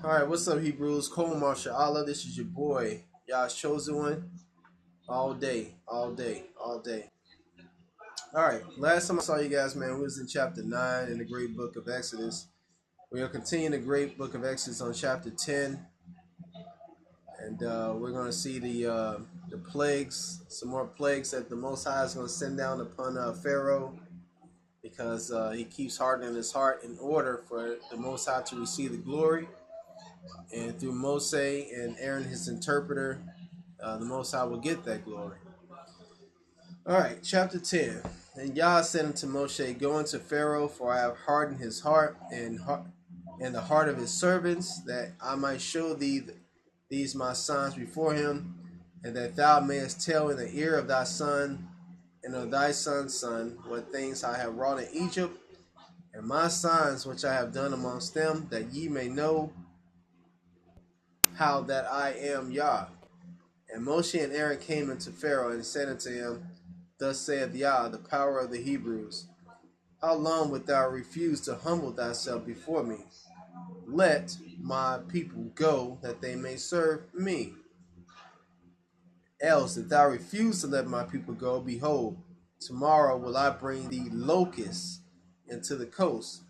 Alright, what's up, Hebrews? Cole Marshall Allah, this is your boy, y'all's chosen one. All day, all day, all day. Alright, last time I saw you guys, man, we was in chapter 9 in the great book of Exodus. We'll continue the great book of Exodus on chapter 10. And we're going to see the plagues, some more plagues that the Most High is going to send down upon Pharaoh, because he keeps hardening his heart in order for the Most High to receive the glory. And through Moses and Aaron, his interpreter, the Most High will get that glory. All right, chapter 10. And Yah said unto Moshe, Go unto Pharaoh, for I have hardened his heart and the heart of his servants, that I might show thee these my signs before him, and that thou mayest tell in the ear of thy son and of thy son's son what things I have wrought in Egypt, and my signs which I have done amongst them, that ye may know how that I am Yah. And Moshe and Aaron came unto Pharaoh and said unto him, Thus saith Yah, the power of the Hebrews, How long wilt thou refuse to humble thyself before me? Let my people go, that they may serve me. Else, if thou refuse to let my people go, behold, tomorrow will I bring thee locusts into the coast,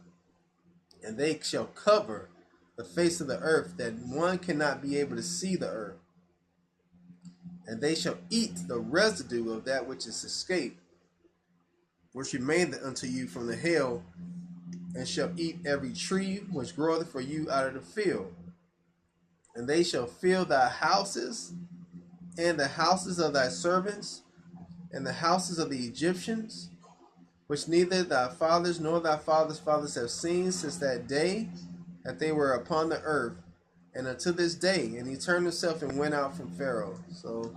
and they shall cover the face of the earth, that one cannot be able to see the earth. And they shall eat the residue of that which is escaped, which remaineth unto you from the hail, and shall eat every tree which groweth for you out of the field. And they shall fill thy houses, and the houses of thy servants, and the houses of the Egyptians, which neither thy fathers nor thy fathers' fathers have seen since that day that they were upon the earth, and unto this day. And he turned himself and went out from Pharaoh. So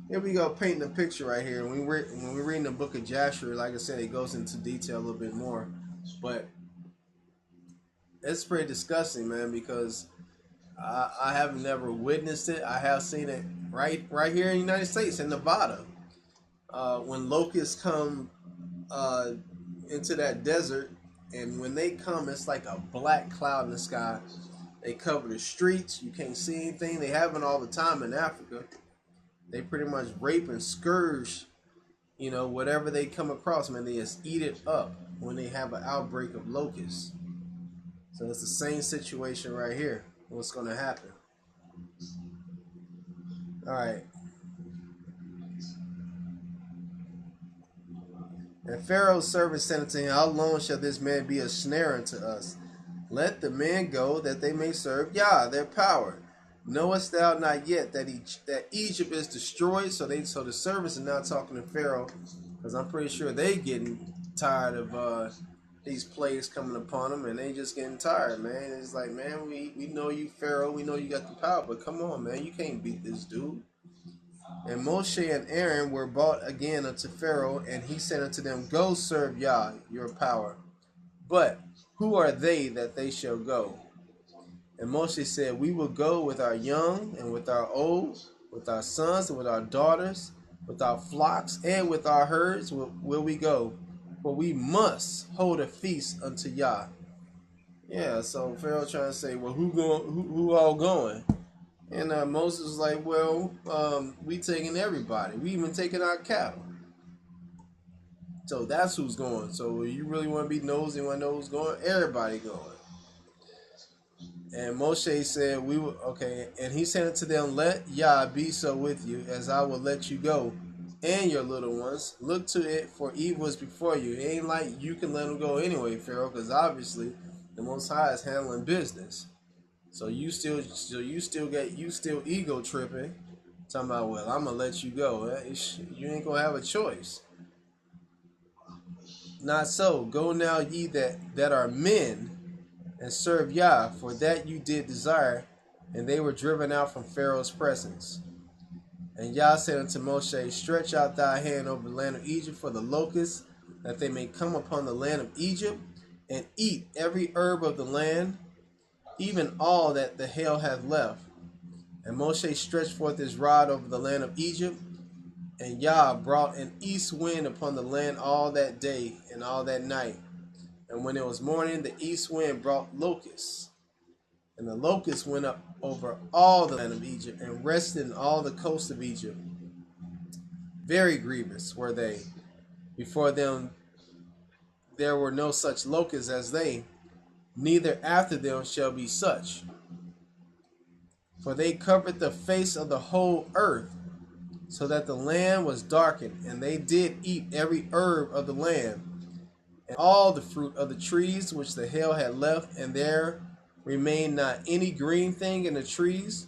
here we go, painting a picture right here. When we read in the book of Joshua, like I said, it goes into detail a little bit more, but it's pretty disgusting, man, because I have never witnessed it. I have seen it right here in the United States, in Nevada, when locusts come into that desert. And when they come, it's like a black cloud in the sky. They cover the streets. You can't see anything. They happen all the time in Africa. They pretty much rape and scourge, whatever they come across, man. They just eat it up when they have an outbreak of locusts. So it's the same situation right here. What's going to happen? All right. And Pharaoh's servant said unto him, How long shall this man be a snare unto us? Let the men go, that they may serve Yah, their power. Knowest thou not yet that Egypt is destroyed? So the servants are now talking to Pharaoh, because I'm pretty sure they getting tired of these plagues coming upon them, and they just getting tired, man. It's like, man, we know you, Pharaoh. We know you got the power, but come on, man, you can't beat this dude. And Moshe and Aaron were brought again unto Pharaoh, and he said unto them, Go serve Yah, your power. But who are they that they shall go? And Moshe said, We will go with our young and with our old, with our sons and with our daughters, with our flocks and with our herds will we go, for we must hold a feast unto Yah. Yeah, so Pharaoh trying to say, well, who all going? And Moses was like, well, we taking everybody. We even taking our cattle. So that's who's going. So you really want to be nosy and want to know who's going? Everybody going. And Moshe said, we will, okay. And he said unto them, Let Yah be so with you, as I will let you go, and your little ones. Look to it, for evil is before you. It ain't like you can let them go anyway, Pharaoh, because obviously the Most High is handling business. So you still ego tripping, talking about, well, I'm gonna let you go. You ain't gonna have a choice. Not so. Go now, ye that are men, and serve Yah, for that you did desire. And they were driven out from Pharaoh's presence. And Yah said unto Moshe, Stretch out thy hand over the land of Egypt for the locusts, that they may come upon the land of Egypt, and eat every herb of the land, even all that the hail hath left. And Moshe stretched forth his rod over the land of Egypt, and Yah brought an east wind upon the land all that day and all that night. And when it was morning, the east wind brought locusts. And the locusts went up over all the land of Egypt and rested in all the coast of Egypt. Very grievous were they. Before them there were no such locusts as they, neither after them shall be such. For they covered the face of the whole earth, so that the land was darkened, and they did eat every herb of the land, and all the fruit of the trees which the hail had left, and there remained not any green thing in the trees,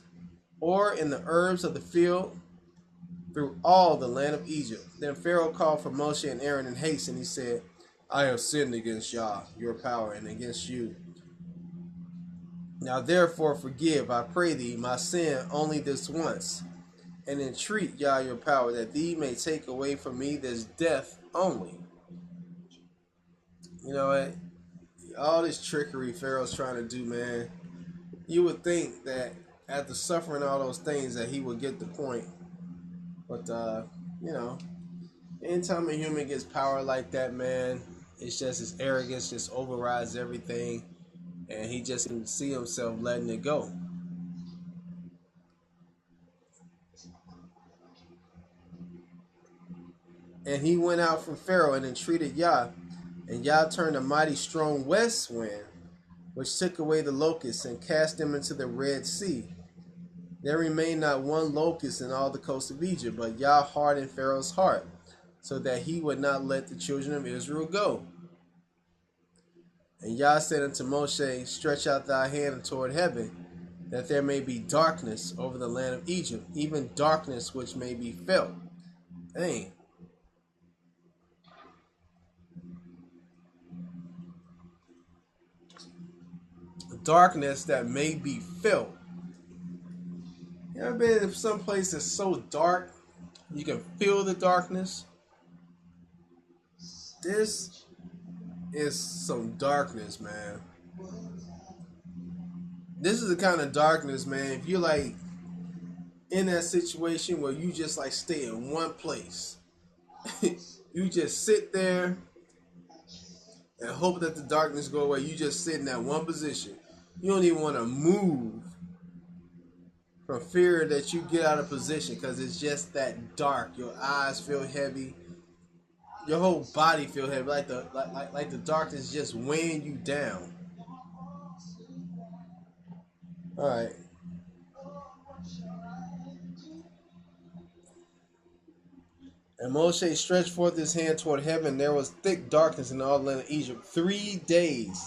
or in the herbs of the field, through all the land of Egypt. Then Pharaoh called for Moshe and Aaron in haste, and he said, I have sinned against Yah, your power, and against you. Now therefore forgive, I pray thee, my sin only this once, and entreat Yah your power, that thee may take away from me this death only. You know what? All this trickery Pharaoh's trying to do, man. You would think that after suffering all those things that he would get the point. But, you know, anytime a human gets power like that, man, it's just his arrogance just overrides everything. And he just can see himself letting it go. And he went out from Pharaoh and entreated Yah. And Yah turned a mighty strong west wind, which took away the locusts and cast them into the Red Sea. There remained not one locust in all the coast of Egypt, but Yah hardened Pharaoh's heart, so that he would not let the children of Israel go. And Yah said unto Moshe, stretch out thy hand toward heaven, that there may be darkness over the land of Egypt, even darkness which may be felt. Dang. Darkness that may be felt. You ever been in some place that's so dark you can feel the darkness? This is some darkness, man. This is the kind of darkness, man. If you're like in that situation where you just like stay in one place, you just sit there and hope that the darkness go away. You just sit in that one position. You don't even want to move from fear that you get out of position because it's just that dark. Your eyes feel heavy. Your whole body feel heavy. Like the darkness just weighing you down. All right. And Moshe stretched forth his hand toward heaven. There was thick darkness in all the land of Egypt 3 days.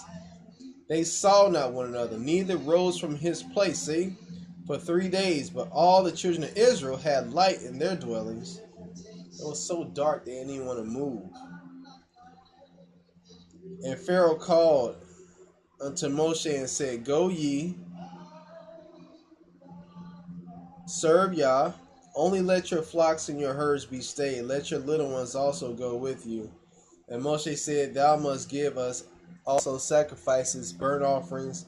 They saw not one another, neither rose from his place, see, for 3 days. But all the children of Israel had light in their dwellings. It was so dark they didn't even want to move. And Pharaoh called unto Moshe and said, go ye, serve Yah. Only let your flocks and your herds be stayed. Let your little ones also go with you. And Moshe said, thou must give us also sacrifices, burnt offerings,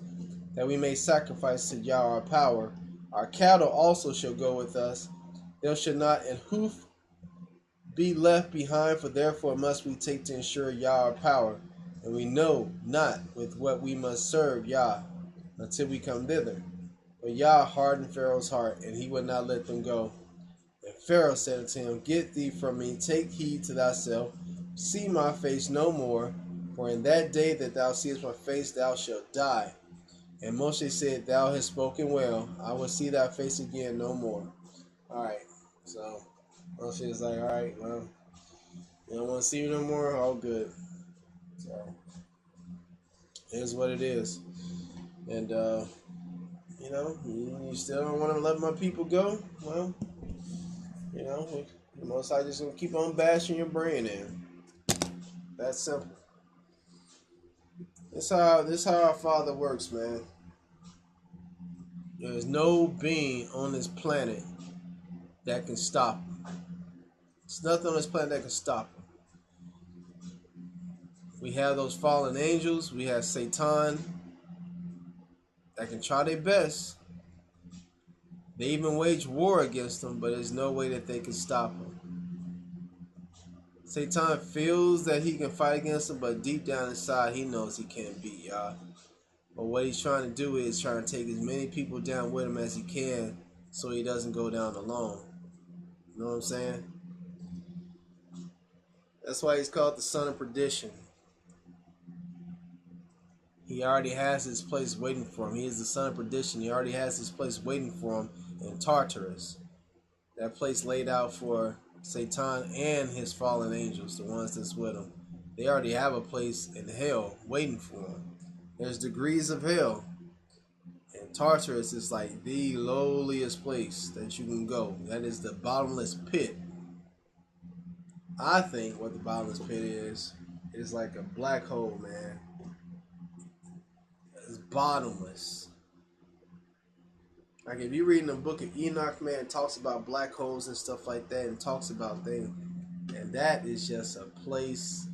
that we may sacrifice to Yah our power. Our cattle also shall go with us. There shall not an hoof be left behind, for therefore must we take to ensure Yah our power. And we know not with what we must serve Yah until we come thither. But Yah hardened Pharaoh's heart, and he would not let them go. And Pharaoh said unto him, get thee from me, take heed to thyself, see my face no more, for in that day that thou seest my face thou shalt die. And Moshe said, thou hast spoken well, I will see thy face again no more. Alright, so Moshe is like, alright, well, you don't want to see me no more? All good. So, here's what it is. And, you know, you still don't want to let my people go? Well, you know, the Most High just going to keep on bashing your brain in. That's simple. This how our Father works, man. There's no being on this planet that can stop him. There's nothing on this planet that can stop him. We have those fallen angels. We have Satan that can try their best. They even wage war against them, but there's no way that they can stop them. Satan feels that he can fight against them, but deep down inside, he knows he can't beat Yah. But what he's trying to do is trying to take as many people down with him as he can so he doesn't go down alone. You know what I'm saying? That's why he's called the son of perdition. He already has his place waiting for him. He is the son of perdition. He already has his place waiting for him in Tartarus. That place laid out for Satan and his fallen angels, the ones that's with him. They already have a place in hell waiting for him. There's degrees of hell. And Tartarus is like the lowliest place that you can go. That is the bottomless pit. I think what the bottomless pit is like a black hole, man. It's bottomless. Like if you're reading the book of Enoch, man, it talks about black holes and stuff like that, and talks about things, and that is just a place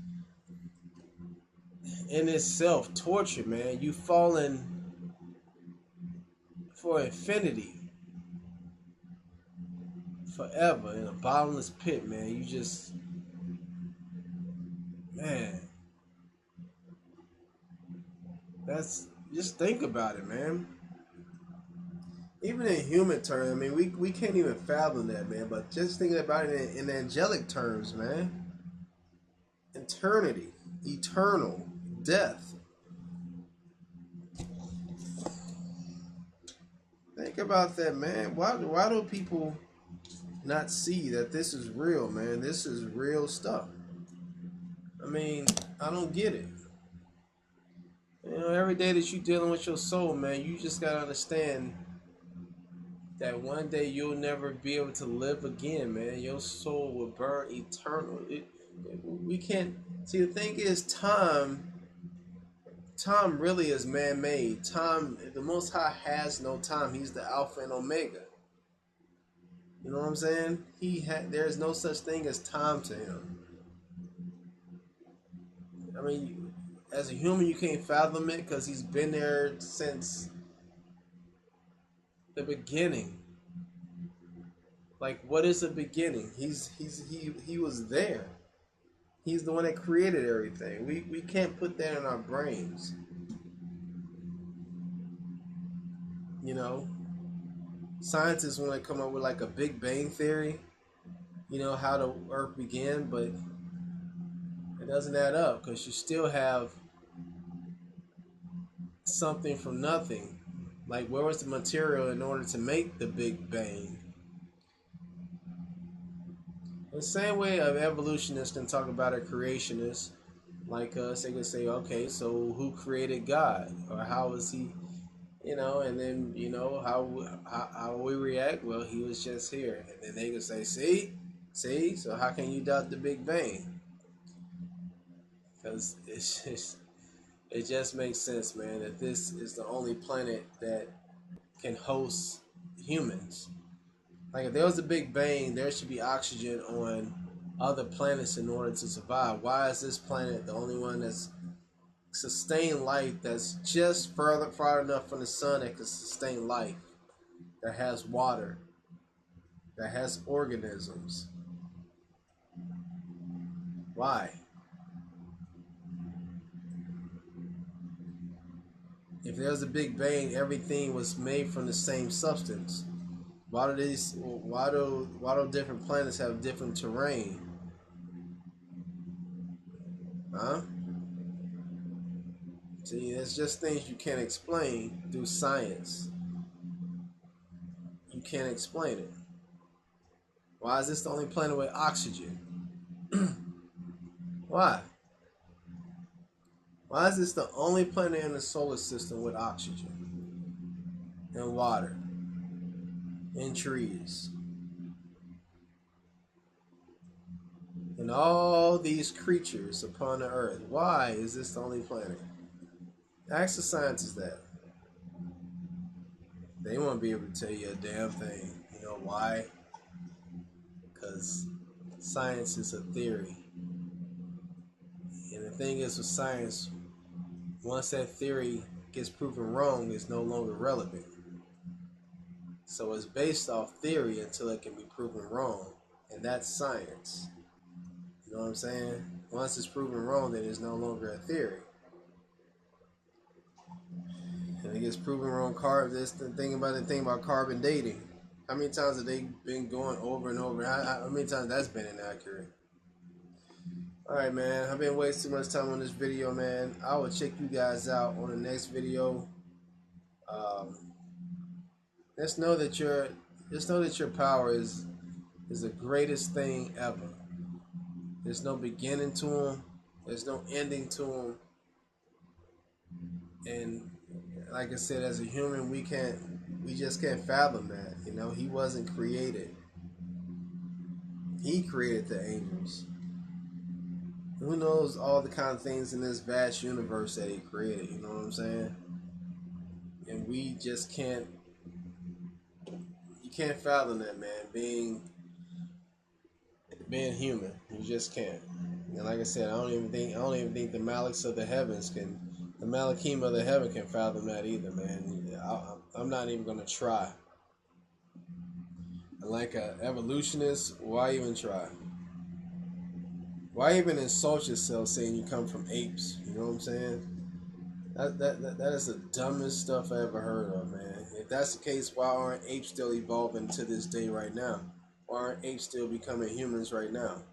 in itself, torture, man. You falling for infinity, forever in a bottomless pit, man. You just, man, that's, just think about it, man. Even in human terms, I mean, we can't even fathom that, man. But just thinking about it in angelic terms, man. Eternity, eternal, death. Think about that, man. Why do people not see that this is real, man? This is real stuff. I mean, I don't get it. You know, every day that you're dealing with your soul, man, you just gotta understand that one day you'll never be able to live again, man. Your soul will burn eternal. We can't see. The thing is, time really is man-made. Time, the Most High has no time. He's the Alpha and Omega. You know what I'm saying? There's no such thing as time to him. I mean, as a human, you can't fathom it because he's been there since the beginning. Like, what is the beginning? He was there. He's the one that created everything. We can't put that in our brains. You know, scientists want to come up with like a Big Bang theory. You know, how the Earth began, but it doesn't add up because you still have something from nothing. Like, where was the material in order to make the Big Bang? The same way of evolutionists can talk about a creationist, like us, they can say, okay, so who created God? Or how was he, you know, and then, you know, how we react? Well, he was just here. And then they can say, see, so how can you doubt the Big Bang? Because it just makes sense, man, that this is the only planet that can host humans. Like, if there was a Big Bang, there should be oxygen on other planets in order to survive. Why is this planet the only one that's sustained life, that's just far enough from the sun that can sustain life, that has water, that has organisms? Why? If there was a Big Bang, everything was made from the same substance. Why do different planets have different terrain? Huh? See, it's just things you can't explain through science. You can't explain it. Why is this the only planet with oxygen? Why? Why is this the only planet in the solar system with oxygen and water and trees and all these creatures upon the earth? Why is this the only planet? Ask the scientists that. They won't be able to tell you a damn thing. You know why? Because science is a theory. And the thing is with science, once that theory gets proven wrong, it's no longer relevant. So it's based off theory until it can be proven wrong. And that's science. You know what I'm saying? Once it's proven wrong, then it's no longer a theory. and it gets proven wrong. The thing about carbon dating. How many times have they been going over and over? How many times that's been inaccurate? Alright, man. I've been wasting too much time on this video, man. I will check you guys out on the next video. Just know that your power is the greatest thing ever. There's no beginning to them. There's no ending to them. And like I said, as a human, we just can't fathom that. You know, he wasn't created. He created the angels. Who knows all the kind of things in this vast universe that he created, you know what I'm saying? And we just can't, you can't fathom that, man, being human. You just can't. And like I said, I don't even think the Malaks of the heavens the Malakim of the heaven can fathom that either, man. I'm not even gonna try. And like an evolutionist, why even try? Why even insult yourself saying you come from apes? You know what I'm saying? That is the dumbest stuff I ever heard of, man. If that's the case, why aren't apes still evolving to this day right now? Why aren't apes still becoming humans right now?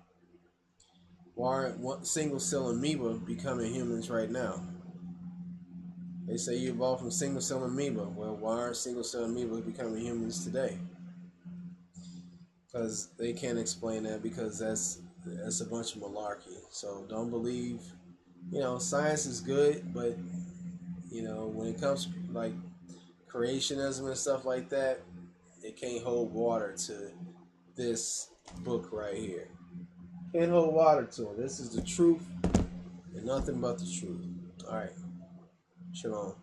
Why aren't single cell amoeba becoming humans right now? They say you evolved from single cell amoeba. Well, why aren't single cell amoeba becoming humans today? Because they can't explain that, because that's a bunch of malarkey. So don't believe, you know, science is good, but you know, when it comes to like creationism and stuff like that, it can't hold water to this book right here. Can't hold water to it. This is the truth and nothing but the truth. All right. Shalom.